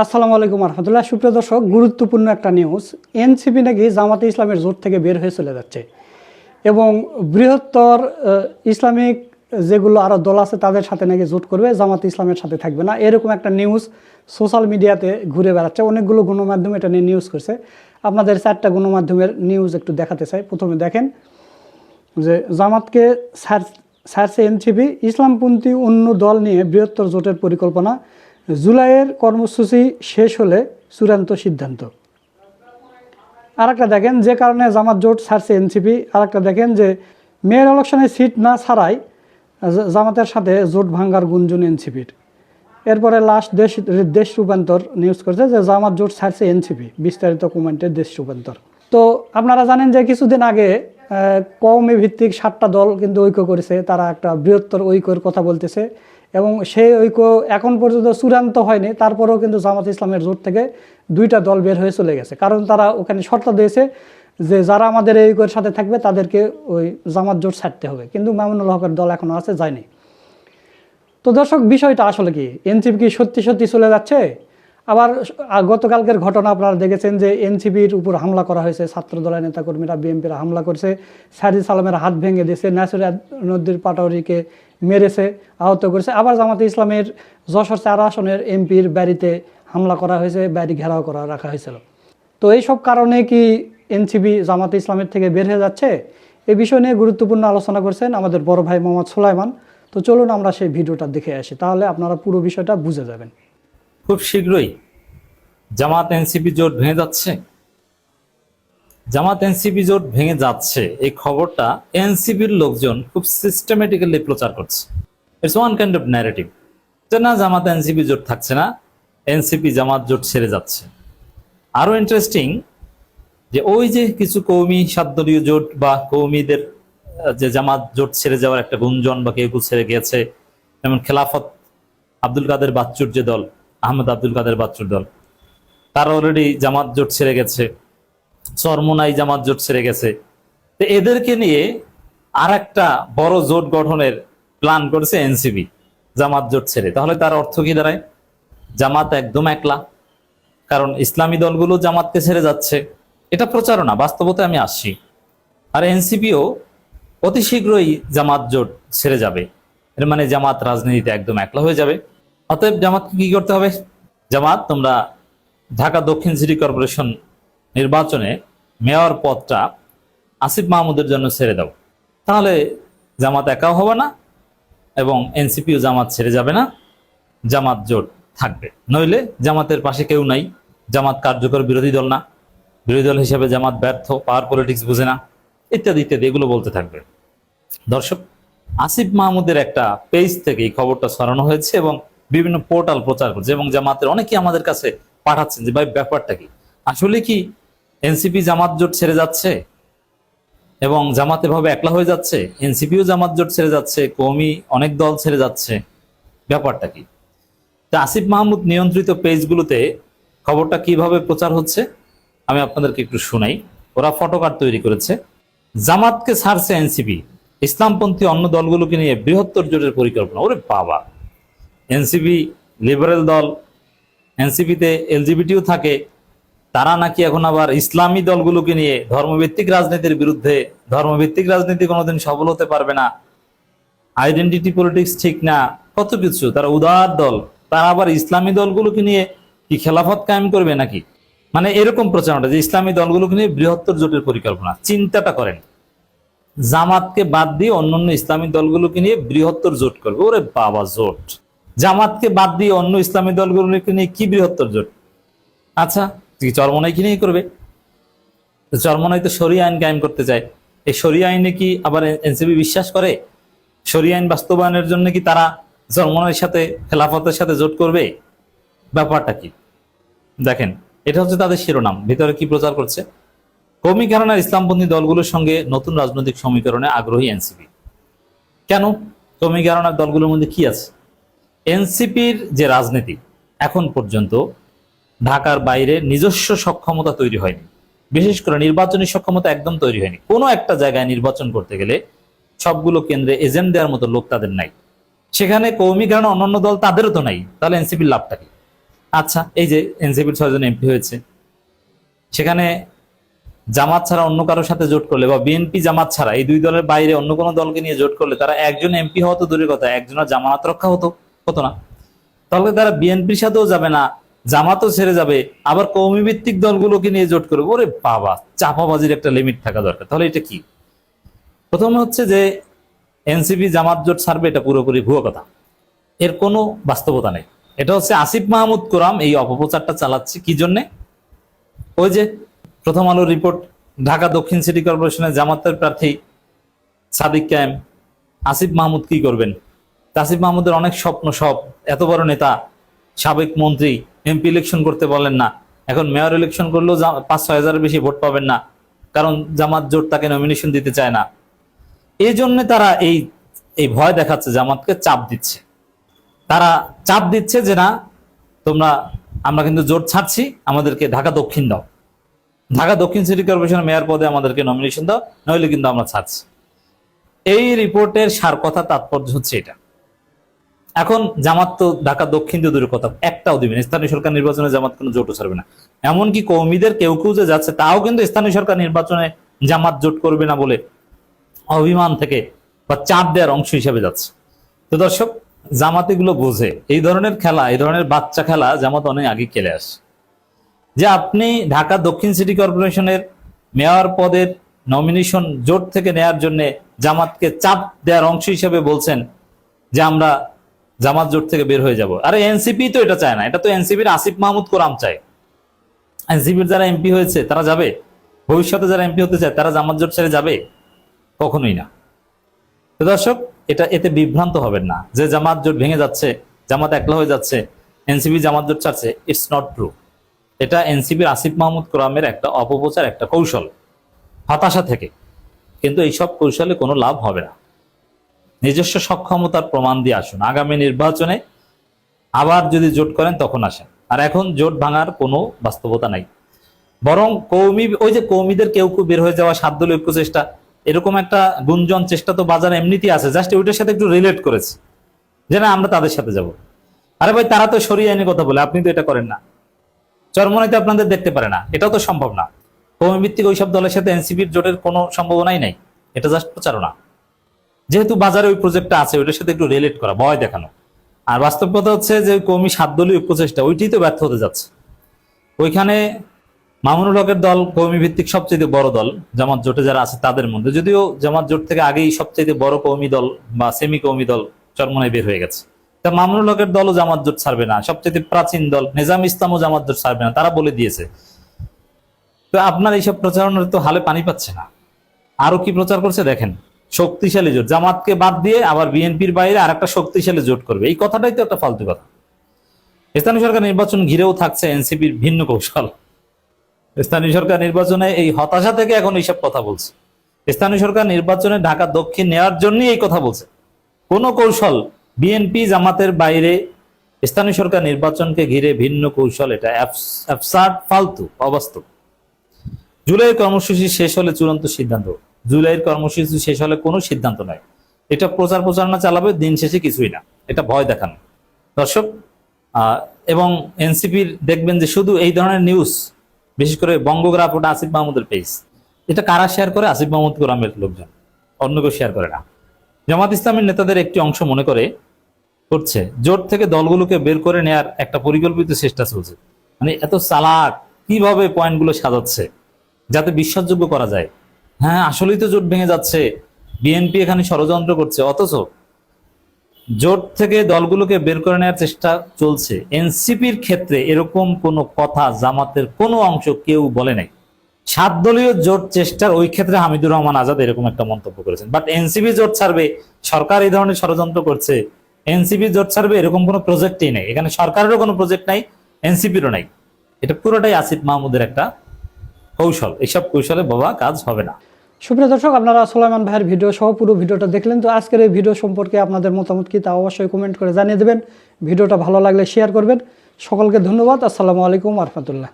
আসসালামু আলাইকুম রহমতুল্লাহ। সুপ্রিয় দর্শক, গুরুত্বপূর্ণ একটা নিউজ। এনসিপি নাকি জামাতে ইসলামের জোট থেকে বের হয়ে চলে যাচ্ছে এবং বৃহত্তর ইসলামিক যেগুলো আরও দল আছে তাদের সাথে নাকি জোট করবে, জামাতে ইসলামের সাথে থাকবে না, এরকম একটা নিউজ সোশ্যাল মিডিয়াতে ঘুরে বেড়াচ্ছে। অনেকগুলো গণমাধ্যম এটা নিয়ে নিউজ করছে। আপনাদের 4টা গণমাধ্যমের নিউজ একটু দেখাতে চাই। প্রথমে দেখেন যে জামাতকে ছাড়ছে এনসিপি, ইসলামপন্থী অন্য দল নিয়ে বৃহত্তর জোটের পরিকল্পনা, জুলাইয়ের কর্মসূচি শেষ হলে চূড়ান্ত সিদ্ধান্ত। আরেকটা দেখেন যে কারণে জামাত জোট ছাড়ছে এনসিপি। আরেকটা দেখেন যে মেয়র ইলেকশনে সিট না ছাড়াই জামাতের সাথে জোট ভাঙ্গার গুঞ্জন এনসিপির। এরপরে লাস্ট দেশ রূপান্তর নিউজ করছে যে জামাত জোট ছাড়ছে এনসিপি, বিস্তারিত কমেন্টে দেশ রূপান্তর। তো আপনারা জানেন যে কিছুদিন আগে কওমি ভিত্তিক 7টা দল কিন্তু ঐক্য করেছে, তারা একটা বৃহত্তর ঐক্যের কথা বলতেছে এবং সেই ঐক্য এখন পর্যন্ত চূড়ান্ত হয়নি। তারপরেও কিন্তু জামাত ইসলামের জোট থেকে 2টা দল বের হয়ে চলে গেছে, কারণ তারা ওখানে শর্ত দিয়েছে যে যারা আমাদের এই ঐক্যের সাথে থাকবে তাদেরকে ওই জামাত জোট ছাড়তে হবে। কিন্তু মামুনুল হকের দল এখনও আছে, যায়নি। তো দর্শক, বিষয়টা আসলে কি? এনসিপি কি সত্যি সত্যি চলে যাচ্ছে? আবার গতকালকের ঘটনা আপনারা দেখেছেন যে এনসিপির উপর হামলা করা হয়েছে, ছাত্র দলের নেতাকর্মীরা, বিএনপিরা হামলা করেছে, সাইদি সালামের হাত ভেঙে দিয়েছে, নাসির নদীর পাটাওয়ারিকে মেরেছে, আহত করেছে। আবার জামাতে ইসলামের যশোর 4 আসনের এমপির বাড়িতে হামলা করা হয়েছে, বাড়ি ঘেরাও করা রাখা হয়েছিল। তো এইসব কারণে কি এনসিপি জামাতে ইসলামের থেকে বের হয়ে যাচ্ছে? এই বিষয় নিয়ে গুরুত্বপূর্ণ আলোচনা করছেন আমাদের বড় ভাই মোহাম্মদ সুলাইমান। তো চলুন আমরা সেই ভিডিওটা দেখে আসি, তাহলে আপনারা পুরো বিষয়টা বুঝে যাবেন। খুব শীঘ্রই জামাত এনসিপি জোট ভেঙে যাচ্ছে। জামাত এনসিপি জোট ভেঙে যাচ্ছে এই খবরটা এনসিপির লোকজন খুব সিস্টেমেটিক্যালি প্রচার করছে। It's one kind of narrative যে না, জামাত এনসিপি জোট থাকছে না, এনসিপি জামাত জোট ছেড়ে যাচ্ছে। আরো ইন্টারেস্টিং যে ওই যে কিছু কৌমি সাতদলীয় জোট বা কৌমিদের যে জামাত জোট ছেড়ে যাওয়ার একটা গুঞ্জন বা কেউ ছেড়ে গেছে, যেমন খেলাফত আব্দুল কাদের বাচ্চুর যে দল, আহমেদ আব্দুল কাদের বাচ্চুর দল, তারা অলরেডি জামাত জোট ছেড়ে গেছে। চরমোনাই জামাত জোট ছেড়ে গেছে। তো এদেরকে নিয়ে আর একটা বড় জোট গঠনের প্ল্যান করেছে এনসিপি জামাত জোট ছেড়ে। তাহলে তার অর্থ কি দাঁড়ায়? জামাত একদম একলা, কারণ ইসলামী দলগুলো জামাতকে ছেড়ে যাচ্ছে। এটা প্রচারণা, বাস্তবতা আমি আসছি। আর এনসিপিও অতি শীঘ্রই জামাত জোট ছেড়ে যাবে। এর মানে জামাত রাজনীতিতে একদম একলা হয়ে যাবে। অতএব জামাতকে কি করতে হবে? জামাত, তোমরা ঢাকা দক্ষিণ সিটি কর্পোরেশন নির্বাচনে মেয়র পদটা আসিফ মাহমুদের জন্য ছেড়ে দাও। তাহলে জামাত একাও হবে না এবং এনসিপিও জামাত ছেড়ে যাবে না, জামাত জোট থাকবে। নইলে জামাতের পাশে কেউ নাই, জামাত কার্যকর বিরোধী দল না, বিরোধী দল হিসেবে জামাত ব্যর্থ, পাওয়ার পলিটিক্স বুঝে না, ইত্যাদি ইত্যাদি এগুলো বলতে থাকবে। দর্শক, আসিফ মাহমুদের একটা পেজ থেকে এই খবরটা ছড়ানো হয়েছে এবং বিভিন্ন পোর্টাল প্রচার করছে এবং জামাতের অনেকেই আমাদের কাছে পাঠাচ্ছেন যে ভাই ব্যাপারটা কি, আসলে কি এনসিপি জামাত জোট ছেড়ে যাচ্ছে এবং জামাত এভাবে একলা হয়ে যাচ্ছে, এনসিপিও জামাত জোট ছেড়ে যাচ্ছে, কওমি অনেক দল ছেড়ে যাচ্ছে, ব্যাপারটা কি? তা আসিফ মাহমুদ নিয়ন্ত্রিত পেজগুলোতে খবরটা কিভাবে প্রচার হচ্ছে আমি আপনাদেরকে একটু শুনাই। ওরা ফটোকার্ড তৈরি করেছে। জামাতকে ছাড়ছে এনসিপি, ইসলামপন্থী অন্য দলগুলোকে নিয়ে বৃহত্তর জোটের পরিকল্পনা। ওরে বাবা, এনসিপি লিবারেল দল, এনসিপিতে এলজিবিটিও থাকে, তারা নাকি এখন আবার ইসলামী দলগুলোকে নিয়ে ধর্মভিত্তিক রাজনীতির বিরুদ্ধে, ধর্মভিত্তিক রাজনীতি কোনোদিন সফল হতে পারবে না, আইডেন্টিটি পলিটিক্স ঠিক না, কত কিছু। তারা উদার দল, তারা আবার ইসলামী দলগুলোকে নিয়ে কি খেলাফত কায়েম করবে নাকি? মানে এরকম প্রচারণা যে ইসলামী দলগুলোকে নিয়ে বৃহত্তর জোটের পরিকল্পনা। চিন্তাটা করেন, জামাতকে বাদ দিয়ে অন্যান্য ইসলামী দলগুলোকে নিয়ে বৃহত্তর জোট করবে। ওরে বাবা, জোট! জামাতকে বাদ দিয়ে অন্য ইসলামী দলগুলোকে নিয়ে কি বৃহত্তর জোট? আচ্ছা, চরমোনাইকে নিয়ে করবে। চরমোনাই তো শরিয়া আইন কায়েম করতে চায়। এই শরিয়া আইনে কি আবার এনসিপি বিশ্বাস করে? শরিয়া আইন বাস্তবায়নের জন্য কি তারা চরমোনাইয়ের সাথে, খেলাফতের সাথে জোট করবে? ব্যাপারটা কি দেখেন। এটা হচ্ছে তাদের শিরোনাম। ভিতরে কি প্রচার করছে? কওমি ঘরানার ইসলামপন্থী দলগুলোর সঙ্গে নতুন রাজনৈতিক সমীকরণে আগ্রহী এনসিপি। কেন? কওমি ঘরানার দলগুলোর মধ্যে কি আছে? এনসিপির যে রাজনীতি এখন পর্যন্ত ঢাকার বাইরে নিজস্ব সক্ষমতা তৈরি হয়নি, বিশেষ করে নির্বাচনী সক্ষমতা একদম তৈরি হয়নি। কোনো একটা জায়গায় নির্বাচন করতে গেলে সবগুলো কেন্দ্রে এজেন্ট দেওয়ার মতো লোক তাদের নাই। সেখানে কওমি ঘরানা অন্যান্য দল তাদেরও তো নাই, তাহলে এনসিপির লাভটা কি? আচ্ছা, এই যে এনসিপির 6 জন এমপি হয়েছে, সেখানে জামাত ছাড়া অন্য কারোর সাথে জোট করলে বা বিএনপি জামাত ছাড়া এই দুই দলের বাইরে অন্য কোনো দলকে নিয়ে জোট করলে তারা একজন এমপি হওয়া তো দূরের কথা, একজনের জামানত রক্ষা হতো না। তাহলে তারা বিএনপির সাথেও যাবে না, জামাতও ছেড়ে যাবে, আবার কওমি ভিত্তিক দলগুলোকে নিয়ে জোট করবে। ওরে বাবা, চাপাবাজির একটা লিমিট থাকা দরকার। তাহলে এটা কি? প্রথমে হচ্ছে যে এনসিপি জামাত জোট ছাড়বে, এটা পুরোপুরি ভুয়ো কথা, এর কোনো বাস্তবতা নেই। এটা হচ্ছে আসিফ মাহমুদ কোরআন এই অপপ্রচারটা চালাচ্ছে কি জন্যে? ওই যে প্রথম আলোর রিপোর্ট, ঢাকা দক্ষিণ সিটি কর্পোরেশনের জামাতের প্রার্থী সাদিক কায়েম, আসিফ মাহমুদ কি করবেন? আসিফ মাহমুদের অনেক স্বপ্ন, সব এত বড় নেতা, সাবেক মন্ত্রী, এমপি ইলেকশন করতে বলেন না, এখন মেয়র ইলেকশন করলেও 5-6 হাজারের বেশি ভোট পাবেন না, কারণ জামাত জোট তাকে নমিনেশন দিতে চায় না। এই জন্য তারা এই ভয় দেখাচ্ছে, জামাতকে চাপ দিচ্ছে। তারা চাপ দিচ্ছে যে না, আমরা কিন্তু জোট ছাড়ছি, আমাদেরকে ঢাকা দক্ষিণ দাও, ঢাকা দক্ষিণ সিটি কর্পোরেশনের মেয়র পদে আমাদেরকে নমিনেশন দাও, নইলে কিন্তু আমরা ছাড়ছি। এই রিপোর্টের সার কথা, তাৎপর্য হচ্ছে এটা। এখন জামাত তো ঢাকা দক্ষিণ দিয়ে দূরের কথা, একটাও দিবেন, স্থানীয় সরকার নির্বাচনে জামাত কোনো জোটও ছাড়বে না। এমনকি কওমিদের কেউ যে যাচ্ছে, তাও কিন্তু স্থানীয় সরকার নির্বাচনে জামাত জোট করবে না বলে অভিমান থেকে বা চাপ দেওয়ার অংশ হিসেবে যাচ্ছে। তো দর্শক, জামাত এগুলো বোঝে, এই ধরনের খেলা, এই ধরনের বাচ্চা খেলা জামাত অনেক আগে খেলে আসে। যে আপনি ঢাকা দক্ষিণ সিটি কর্পোরেশনের মেয়র পদের নমিনেশন জোট থেকে নেয়ার জন্য জামাতকে চাপ দেওয়ার অংশ হিসেবে বলছেন যে আমরা জামাত জোট থেকে বের হয়ে যাব। আরে এনসিপি তো এটা চায় না, এটা তো এনসিপির আসিফ মাহমুদ কোরআন চায়। এনসিপির যারা এমপি হয়েছে তারা যাবে, ভবিষ্যতে যারা এমপি হতে চায় তারা জামাত জোট ছেড়ে যাবে? কখনোই না। তো দর্শক, এতে বিভ্রান্ত হবেন না যে জামাত জোট ভেঙে যাচ্ছে, জামাত একলা হয়ে যাচ্ছে, এনসিপি জামাত জোট ছাড়ছে। It's not true. এটা এনসিপির আসিফ মাহমুদ কোরআনের একটা অপপ্রচার, একটা কৌশল, হতাশা থেকে। কিন্তু এইসব কৌশলে কোনো লাভ হবে না। নিজস্ব সক্ষমতার প্রমাণ দিয়ে আসুন, আগামী নির্বাচনে আবার যদি জোট করেন তখন আসেন। আর এখন জোট ভাঙার কোনো বাস্তবতা নাই, বরং ওই যে কওমিদের কেউ বের হয়ে যাওয়া, 7 দলীয় ঐক্য চেষ্টা, এরকম একটা গুঞ্জন চেষ্টা তো বাজারে এমনিতেই আছে, জাস্ট ওইটার সাথে একটু রিলেট করেছে যে না আমরা তাদের সাথে যাব। আরে ভাই, তারা তো সরিয়ে আইনের কথা বলে, আপনি তো এটা করেন না। চরমনাইতে আপনাদের দেখতে পারে না, এটাও তো সম্ভব না। কওমি ভিত্তিক ওইসব দলের সাথে এনসিপির জোটের কোনো সম্ভাবনাই নাই, এটা জাস্ট প্রচারণা। যেহেতু বাজারে ওই প্রজেক্টটা আছে, ওইটার সাথে একটু রিলেট করা, ভয় দেখানো। আর বাস্তবতা হচ্ছে যে কওমি 7 দলীয় প্রচেষ্টা, ওইটাই তো ব্যর্থ হতে যাচ্ছে। ওইখানে মামুনুল হকের দল কওমি ভিত্তিক সবচেয়ে বড় দল জামাত জোটে যারা আছে তাদের মধ্যে, যদিও জামাত জোট থেকে আগেই সবচেয়ে বড় কওমি দল বা সেমি কওমি দল চরমনায় বের হয়ে গেছে। তা মামুনুল হকের দলও জামাত জোট ছাড়বে না, সবচেয়ে প্রাচীন দল নেজাম ইসলামও জামাত জোট ছাড়বে না, তারা বলে দিয়েছে। তো আপনার এইসব প্রচারণার তো হালে পানি পাচ্ছে না। আরো কি প্রচার করছে দেখেন, শক্তিশালী জোট, জামাতকে বাদ দিয়ে আবার বিএনপির বাইরে আর একটা শক্তিশালী জোট করবে। এই কথাটাই তো একটা ফালতু কথা। স্থানীয় সরকার নির্বাচন ঘিরেও থাকছে এনসিপির ভিন্ন কৌশল। স্থানীয় সরকার নির্বাচনে এই হতাশা থেকে এখন এইসব কথা বলছে। স্থানীয় সরকার নির্বাচনে ঢাকা দক্ষিণ নেওয়ার জন্যই এই কথা বলছে। কোন কৌশল বিএনপি জামাতের বাইরে স্থানীয় সরকার নির্বাচনকে ঘিরে ভিন্ন কৌশল, এটা অ্যাবসার্ড, ফালতু, অবাস্তব। জুলাইয়ের কর্মসূচি শেষ হলে চূড়ান্ত সিদ্ধান্ত। জুলাইয়ের কর্মসূচি শেষ হলে কোনো সিদ্ধান্ত নয়, এটা প্রচারণা চালাবে, দিন শেষে কিছুই না, এটা ভয় দেখানো। দর্শক, এবং এনসিপির দেখবেন যে শুধু এই ধরনের নিউজ, বিশেষ করে বঙ্গগ্রাফ, ওটা আসিফ মাহমুদের পেজ, এটা কারা শেয়ার করে? আসিফ মাহমুদ কোরআনের লোকজন, অন্য কেউ শেয়ার করে না। জামাত ইসলামের নেতাদের একটি অংশ মনে করছে জোট থেকে দলগুলোকে বের করে নেয়ার একটা পরিকল্পিত চেষ্টা চলছে। মানে এত চালাক, কিভাবে পয়েন্টগুলো সাজাচ্ছে যাতে বিশ্বাসযোগ্য করা যায়। হ্যাঁ, আসলেই তো জোট ভেঙে যাচ্ছে, বিএনপি এখানে ষড়যন্ত্র করছে, অথচ জোট থেকে দলগুলোকে বের করে নেওয়ার চেষ্টা চলছে। এনসিপির ক্ষেত্রে এরকম কোনো কথা জামাতের কোনো অংশ কেউ বলে নাই। 7 দলীয় জোট চেষ্টার ওই ক্ষেত্রে হামিদুর রহমান আজাদ এরকম একটা মন্তব্য করেছেন, বাট এনসিপি জোট ছাড়বে, সরকার এই ধরনের ষড়যন্ত্র করছে, এনসিপি জোট ছাড়বে, এরকম কোনো প্রজেক্টই নেই। এখানে সরকারেরও কোনো প্রজেক্ট নাই, এনসিপিরও নাই। এটা পুরোটাই আসিফ মাহমুদের একটা কৌশল। এইসব কৌশলে বাবা কাজ হবে না। সুপ্রিয় দর্শক, আপনারা সুলাইমান ভাইয়ের ভিডিও সহ পুরো ভিডিওটা দেখলেন। তো আজকের এই ভিডিও সম্পর্কে আপনাদের মতামত কি তা অবশ্যই কমেন্ট করে জানিয়ে দেবেন। ভিডিওটা ভালো লাগলে শেয়ার করবেন। সকলকে ধন্যবাদ। আসসালামু আলাইকুম ওয়া রাহমাতুল্লাহ।